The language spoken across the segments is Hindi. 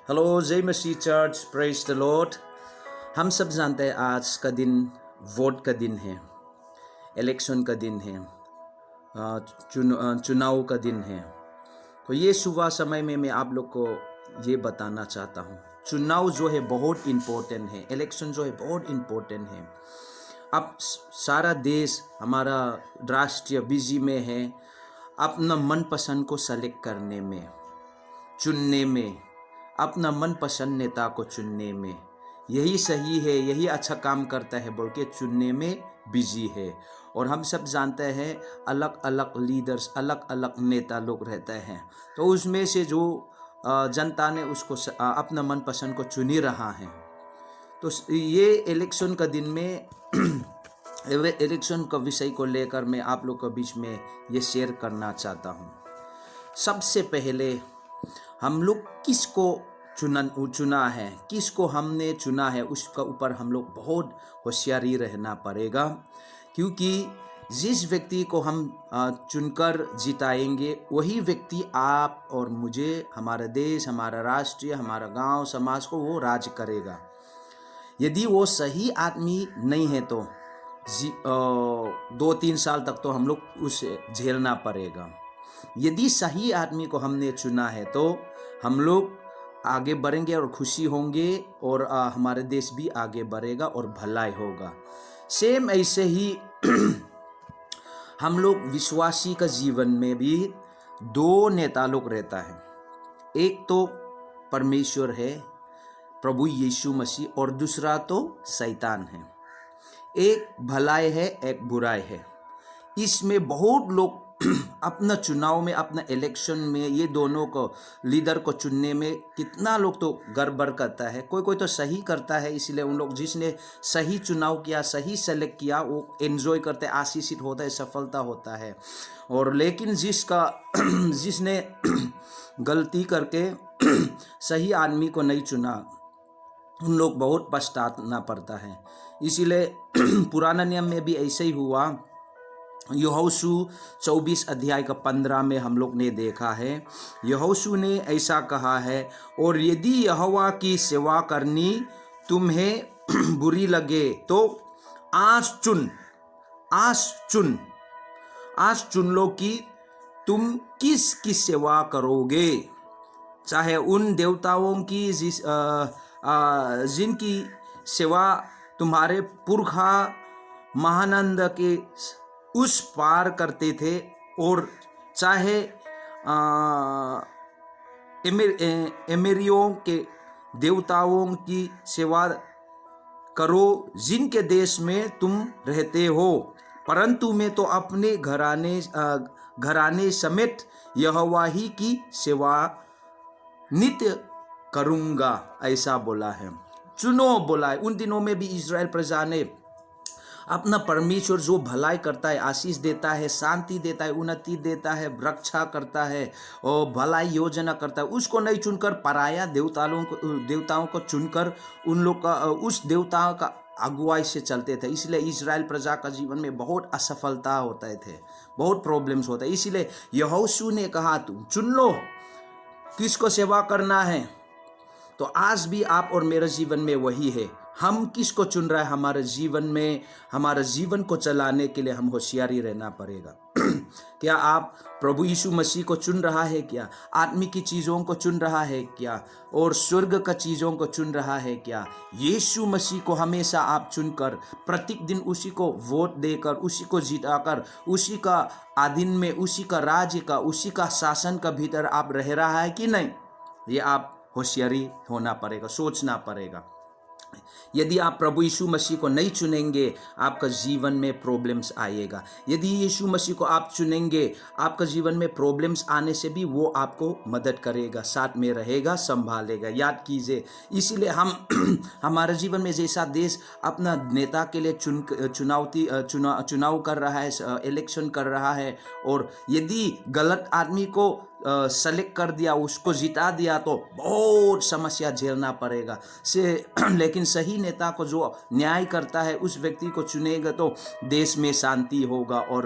हेलो, जय मसीह चर्च, प्रेज द लॉर्ड। हम सब जानते हैं आज का दिन वोट का दिन है, इलेक्शन का दिन है, चुनाव का दिन है। तो ये सुबह समय में मैं आप लोग को ये बताना चाहता हूँ, चुनाव जो है बहुत इम्पोर्टेंट है, इलेक्शन जो है बहुत इम्पोर्टेंट है। अब सारा देश हमारा राष्ट्रीय बिजी में है अपना मनपसंद को सेलेक्ट करने में, चुनने में, अपना मनपसंद नेता को चुनने में। यही सही है, यही अच्छा काम करता है बोल के चुनने में बिजी है। और हम सब जानते हैं अलग अलग लीडर्स, अलग अलग नेता लोग रहते हैं, तो उसमें से जो जनता ने उसको अपना मनपसंद को चुन ही रहा है। तो ये इलेक्शन का दिन में इलेक्शन का विषय को लेकर मैं आप लोग के बीच में ये शेयर करना चाहता हूँ। सबसे पहले हम लोग किसको चुना है, किसको हमने चुना है, उसका ऊपर हम लोग बहुत होशियारी रहना पड़ेगा। क्योंकि जिस व्यक्ति को हम चुनकर जिताएंगे वही व्यक्ति आप और मुझे, हमारा देश, हमारा राष्ट्र, हमारा गांव, समाज को वो राज करेगा। यदि वो सही आदमी नहीं है तो 2-3 साल तक तो हम लोग उसे झेलना पड़ेगा। यदि सही आदमी को हमने चुना है तो हम लोग आगे बढ़ेंगे और खुशी होंगे, और हमारे देश भी आगे बढ़ेगा और भलाई होगा। सेम ऐसे ही हम लोग विश्वासी का जीवन में भी 2 नेता लोग रहता है। एक तो परमेश्वर है, प्रभु यीशु मसीह, और दूसरा तो शैतान है। एक भलाई है, एक बुराई है। इसमें बहुत लोग अपना चुनाव में, अपना इलेक्शन में ये दोनों को लीडर को चुनने में कितना लोग तो गड़बड़ करता है। कोई कोई तो सही करता है, इसलिए उन लोग जिसने सही चुनाव किया, सही सेलेक्ट किया, वो एंजॉय करते, आशीषित होता है, सफलता होता है। और लेकिन जिसने गलती करके सही आदमी को नहीं चुना, उन लोग बहुत पछताना पड़ता है। इसीलिए पुराना नियम में भी ऐसे ही हुआ। यहोशू 24 अध्याय का 15 में हम लोग ने देखा है, यहोशू ने ऐसा कहा है, और यदि यहोवा की सेवा करनी तुम्हें बुरी लगे तो आज चुन लो कि तुम किसकी सेवा करोगे। चाहे उन देवताओं की जिनकी सेवा तुम्हारे पुरखा महानंद के उस पार करते थे, और चाहे एमेरियों के देवताओं की सेवा करो जिनके देश में तुम रहते हो, परंतु मैं तो अपने घराने समेत यहोवा ही की सेवा नित्य करूँगा, ऐसा बोला है। चुनो बोला है। उन दिनों में भी इज़राइल प्रजा ने अपना परमेश्वर जो भलाई करता है, आशीष देता है, शांति देता है, उन्नति देता है, रक्षा करता है और भलाई योजना करता है, उसको नहीं चुनकर पराया देवताओं को चुनकर उन लोग का उस देवताओं का अगुवाई से चलते थे। इसलिए इज़राइल प्रजा का जीवन में बहुत असफलता होते थे, बहुत प्रॉब्लम्स होते। इसलिए यहोशू ने कहा तुम चुन लो किसको सेवा करना है। तो आज भी आप और मेरे जीवन में वही है, हम किसको चुन रहे हैं हमारे जीवन में। हमारे जीवन को चलाने के लिए हम होशियारी रहना पड़ेगा। क्या आप प्रभु यीशु मसीह को चुन रहा है क्या? आत्मिक की चीज़ों को चुन रहा है क्या? और स्वर्ग का चीज़ों को चुन रहा है क्या? यीशु मसीह को हमेशा आप चुनकर प्रत्येक दिन उसी को वोट देकर, उसी को जिताकर, उसी का अधीन में, उसी का राज्य का, उसी का शासन का भीतर आप रह रहा है कि नहीं, ये आप होशियारी होना पड़ेगा, सोचना पड़ेगा। यदि आप प्रभु यीशु मसीह को नहीं चुनेंगे, आपका जीवन में प्रॉब्लम्स आएगा। यदि यीशु मसीह को आप चुनेंगे, आपका जीवन में प्रॉब्लम्स आने से भी वो आपको मदद करेगा, साथ में रहेगा, संभालेगा। याद कीजिए, इसीलिए हम हमारे जीवन में जैसा देश अपना नेता के लिए चुनाव कर रहा है, इलेक्शन कर रहा है, और यदि गलत आदमी को सेलेक्ट कर दिया, उसको जिता दिया, तो बहुत समस्या झेलना पड़ेगा लेकिन सही नेता को जो न्याय करता है उस व्यक्ति को चुनेगा तो देश में शांति होगा और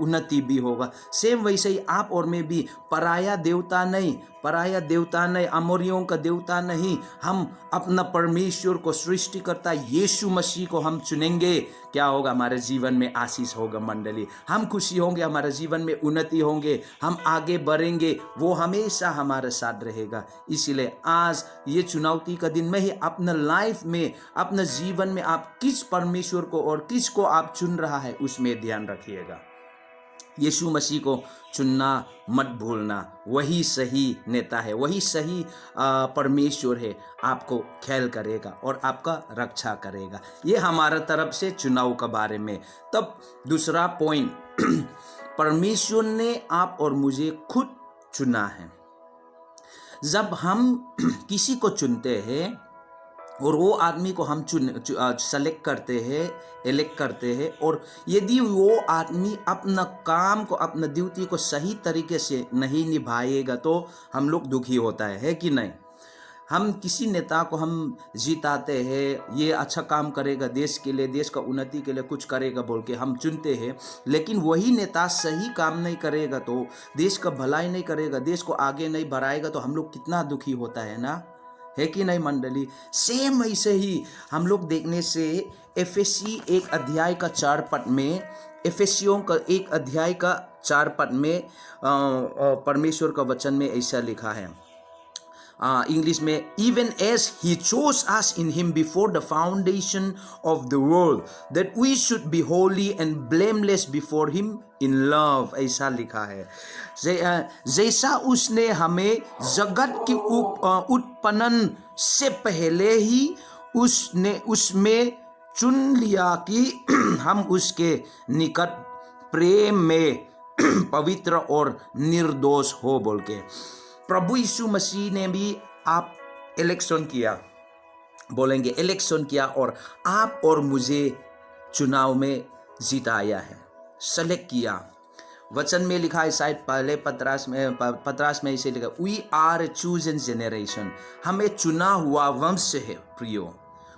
उन्नति भी होगा। सेम वैसे ही आप और मैं भी पराया देवता नहीं, पराया देवता नहीं, अमोरियों का देवता नहीं, हम अपना परमेश्वर को, सृष्टिकर्ता यीशु मसीह को हम चुनेंगे, क्या होगा? हमारे जीवन में आशीष होगा मंडली, हम खुशी होंगे, हमारे जीवन में उन्नति होंगे, हम आगे बढ़ेंगे, वो हमेशा हमारे साथ रहेगा। इसीलिए आज ये चुनौती का दिन में ही अपना लाइफ में, अपने जीवन में आप किस परमेश्वर को और किस को आप चुन रहा है उसमें ध्यान रखिएगा। यीशु मसीह को चुनना मत भूलना, वही सही नेता है, वही सही परमेश्वर है, आपको ख्याल करेगा और आपका रक्षा करेगा। ये हमारा तरफ से चुनाव के बारे में। तब दूसरा पॉइंट, परमेश्वर ने आप और मुझे खुद चुना है। जब हम किसी को चुनते हैं और वो आदमी को हम सेलेक्ट करते हैं, इलेक्ट करते हैं, और यदि वो आदमी अपना काम को, अपना ड्यूटी को सही तरीके से नहीं निभाएगा तो हम लोग दुखी होता है कि नहीं? हम किसी नेता को हम जिताते हैं, ये अच्छा काम करेगा देश के लिए, देश का उन्नति के लिए कुछ करेगा बोल के हम चुनते हैं, लेकिन वही नेता सही काम नहीं करेगा तो, देश का भलाई नहीं करेगा, देश को आगे नहीं बढ़ाएगा तो हम लोग कितना दुखी होता है ना, है कि नहीं मंडली? सेम ऐसे ही हम लोग देखने से एफेसी 1 अध्याय का 4 पद में, एफेसियों का 1 अध्याय का 4 पद में परमेश्वर का वचन में ऐसा लिखा है, इंग्लिश में, even as he chose us in him before the foundation of the world that we should be holy and blameless before him in love, ऐसा लिखा है। जैसा उसने हमें जगत की उत्पन्न से पहले ही उसने उसमें चुन लिया कि हम उसके निकट प्रेम में पवित्र और निर्दोष हो बोल के। प्रभु यीशु मसीह ने भी आप इलेक्शन किया, बोलेंगे इलेक्शन किया, और आप और मुझे चुनाव में जिताया है, सेलेक्ट किया। वचन में लिखा है, शायद पहले पत्रास में इसे लिखा, we are a chosen generation, हमें चुना हुआ वंश है प्रियो।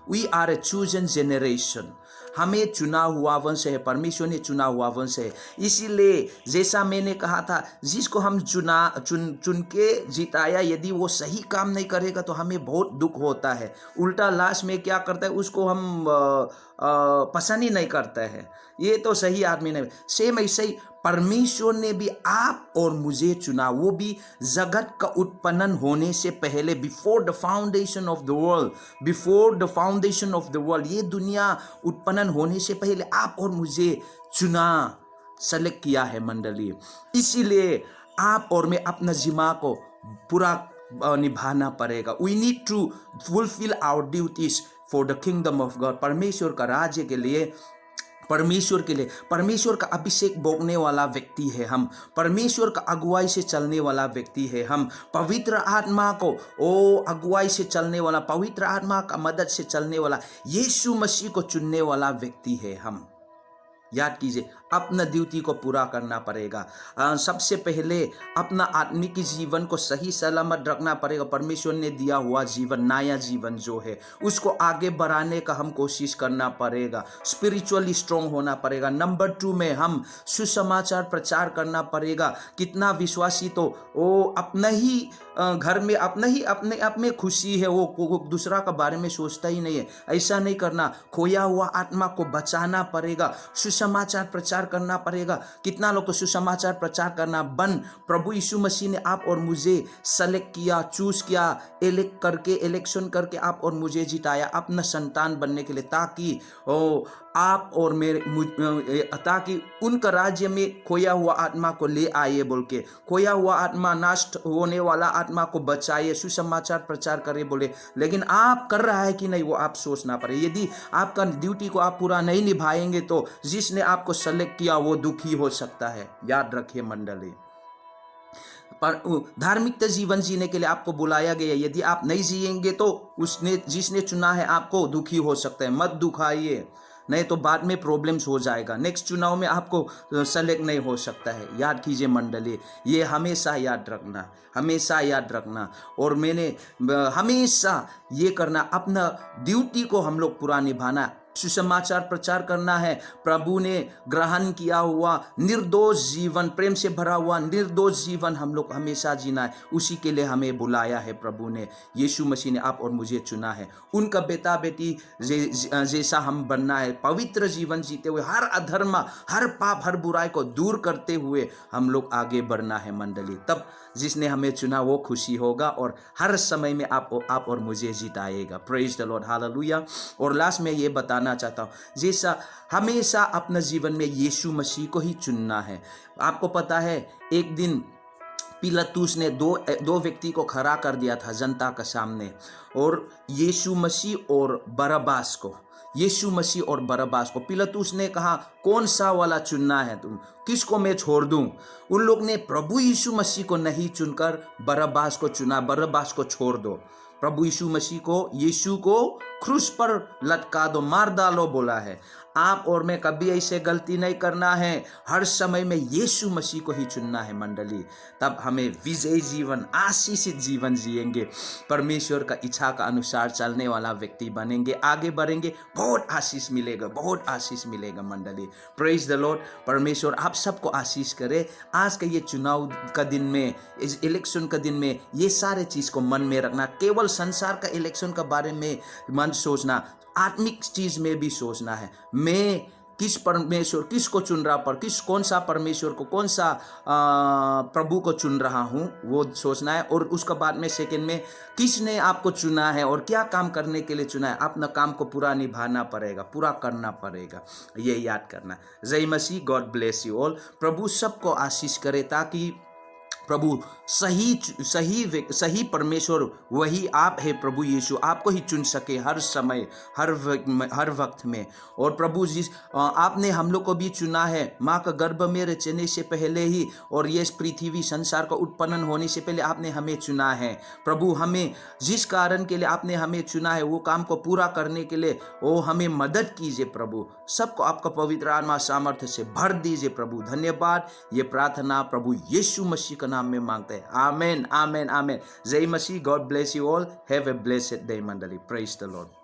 We are a chosen generation, हमें चुना हुआ वंश है, परमेश्वर ने चुना हुआ वंश है। इसीलिए जैसा मैंने कहा था, जिसको हम चुन के जिताया, यदि वो सही काम नहीं करेगा तो हमें बहुत दुख होता है। उल्टा लास्ट में क्या करता है, उसको हम पसंद ही नहीं करते हैं, ये तो सही आदमी नहीं। सेम ऐसे ही परमेश्वर ने भी आप और मुझे चुना, वो भी जगत का उत्पन्न होने से पहले, before the foundation of the world, before the foundation of the world, ये दुनिया उत्पन्न होने से पहले आप और मुझे चुना, सेलेक्ट किया है मंडली। इसीलिए आप और मैं अपना जिम्मा को पूरा निभाना पड़ेगा। We need to fulfil our duties for the kingdom of God, परमेश्वर का राज्य के लिए, परमेश्वर के लिए। परमेश्वर का अभिषेक भोगने वाला व्यक्ति है हम, परमेश्वर का अगुवाई से चलने वाला व्यक्ति है हम, पवित्र आत्मा को अगुवाई से चलने वाला, पवित्र आत्मा का मदद से चलने वाला, यीशु मसीह को चुनने वाला व्यक्ति है हम। याद कीजिए, अपना ड्यूटी को पूरा करना पड़ेगा। सबसे पहले अपना आत्मिक जीवन को सही सलामत रखना पड़ेगा। परमेश्वर ने दिया हुआ जीवन, नया जीवन जो है, उसको आगे बढ़ाने का हम कोशिश करना पड़ेगा। स्पिरिचुअली स्ट्रॉन्ग होना पड़ेगा। नंबर 2 में हम सुसमाचार प्रचार करना पड़ेगा। कितना विश्वासी तो वो अपना ही घर में अपने आप में खुशी है, वो दूसरा का बारे में सोचता ही नहीं है। ऐसा नहीं करना। खोया हुआ आत्मा को बचाना पड़ेगा, सुसमाचार प्रचार करना पड़ेगा। कितना लोग को सुसमाचार प्रचार करना बंद। प्रभु यीशु मसीह ने आप और मुझे सेलेक्ट किया, चूज किया, इलेक्शन करके आप और मुझे जिताया अपना संतान बनने के लिए, ताकि आप और ताकि उनका राज्य में खोया हुआ आत्मा को ले आए बोल के, खोया हुआ आत्मा, नष्ट होने वाला आत्मा को बचाए, सुसमाचार प्रचार करे बोले। लेकिन आप कर रहा है कि नहीं, वो आप सोचना पड़े। यदि आपका ड्यूटी को आप पूरा नहीं निभाएंगे तो जिसने आपको सेलेक्ट किया वो दुखी हो सकता है। याद रखिए मंडली, पर धार्मिकता जीवन जीने के लिए आपको बुलाया गया। यदि आप नहीं जिएंगे तो जिसने चुना है आपको दुखी हो सकता है। मत दुखाइए, नहीं तो बाद में प्रॉब्लम्स हो जाएगा। नेक्स्ट चुनाव में आपको सेलेक्ट नहीं हो सकता है। याद कीजिए मंडली, ये हमेशा याद रखना, हमेशा याद रखना। और मैंने हमेशा ये करना, अपना ड्यूटी को हम लोग पूरा निभाना। सुसमाचार प्रचार करना है। प्रभु ने ग्रहण किया हुआ निर्दोष जीवन, प्रेम से भरा हुआ निर्दोष जीवन हम लोग हमेशा जीना है। उसी के लिए हमें बुलाया है प्रभु ने, यीशु मसीह ने आप और मुझे चुना है। उनका बेटा बेटी जैसा हम बनना है, पवित्र जीवन जीते हुए, हर अधर्म, हर पाप, हर बुराई को दूर करते हुए हम लोग आगे बढ़ना है मंडली। तब जिसने हमें चुना वो खुशी होगा और हर समय में आप और मुझे जिताएगा। Praise the lord, hallelujah. और लास्ट में ये बताना चाहता हूँ, जैसा हमेशा अपने जीवन में यीशु मसीह को ही चुनना है। आपको पता है एक दिन पिलातुस ने दो व्यक्ति को खड़ा कर दिया था जनता के सामने, और यीशु मसीह और बरअब्बास को, यीशु मसीह और बरअब्बास को पिलातुस ने कहा कौन सा वाला चुनना है, तुम किसको मैं छोड़ दूं? उन लोग ने प्रभु यीशु मसीह को नहीं चुनकर बरअब्बास को चुना, बरअब्बास को छोड़ दो। प्रभु यीशु मसीह को, यीशु को क्रूस पर लटका दो, मार डालो बोला है। आप और मैं कभी ऐसे गलती नहीं करना है, हर समय में यीशु मसीह को ही चुनना है मंडली। तब हमें विजयी जीवन, आशीषित जीवन जिएंगे, परमेश्वर का इच्छा का अनुसार चलने वाला व्यक्ति बनेंगे, आगे बढ़ेंगे, बहुत आशीष मिलेगा, बहुत आशीष मिलेगा मंडली। Praise the Lord. परमेश्वर आप सबको आशीष करे। आज का ये चुनाव का दिन में, इस इलेक्शन का दिन में ये सारे चीज़ को मन में रखना। केवल संसार का इलेक्शन के बारे में मन सोचना, आत्मिक चीज में भी सोचना है। मैं किस परमेश्वर, किसको चुन रहा, पर कौन सा परमेश्वर को, कौन सा प्रभु को चुन रहा हूँ, वो सोचना है। और उसके बाद में सेकंड में किसने आपको चुना है और क्या काम करने के लिए चुना है, अपना काम को पूरा निभाना पड़ेगा, पूरा करना पड़ेगा, ये याद करना। जय मसीह। God bless you all. प्रभु सबको आशीष करे, ताकि प्रभु सही परमेश्वर वही आप है, प्रभु यीशु आपको ही चुन सके हर समय, हर वक्त में। और प्रभु जिस आपने हम लोग को भी चुना है माँ का गर्भ में रचने से पहले ही, और ये पृथ्वी संसार का उत्पन्न होने से पहले आपने हमें चुना है। प्रभु हमें जिस कारण के लिए आपने हमें चुना है वो काम को पूरा करने के लिए वो हमें मदद कीजिए प्रभु। सबको आपका पवित्र आत्मा सामर्थ्य से भर दीजिए प्रभु। धन्यवाद। ये प्रार्थना प्रभु यीशु मसीह का नाम में मांगते हैं। आमेन, आमेन, आमेन। जय मसीह। God bless you all. Have a blessed day मंडली। Praise the Lord.